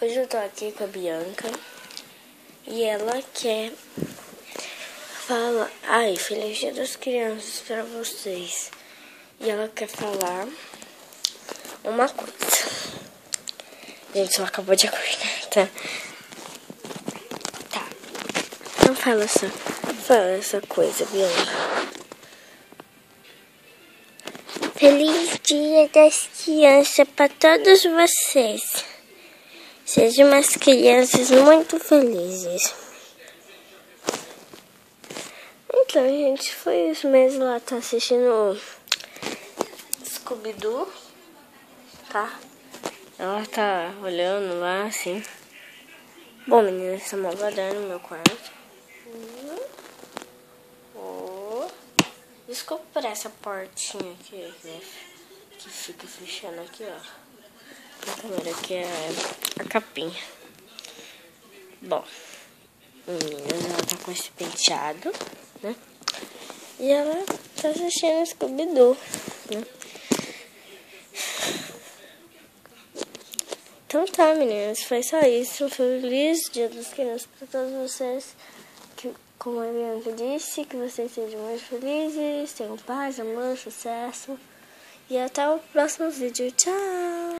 Hoje eu tô aqui com a Bianca e ela quer falar. Ai, feliz dia das crianças pra vocês. E ela quer falar uma coisa. Gente, só acabou de acordar, tá? Tá. Então fala essa coisa, Bianca. Feliz dia das crianças pra todos vocês. Sejam umas crianças muito felizes. Então, gente, foi isso mesmo. Ela tá assistindo Scooby-Doo, tá? Ela tá olhando lá, assim. Bom, meninas, estamos aguardando no meu quarto. Desculpa por essa portinha aqui, que fica fechando aqui, ó. A câmera aqui é a capinha. Bom, meninas, ela tá com esse penteado, né? E ela tá assistindo Scooby-Doo, né? Então tá, meninas, foi só isso. Feliz Dia das Crianças pra todos vocês. Que, como a Bianca disse, que vocês sejam muito felizes, tenham paz, amor, sucesso. E até o próximo vídeo. Tchau!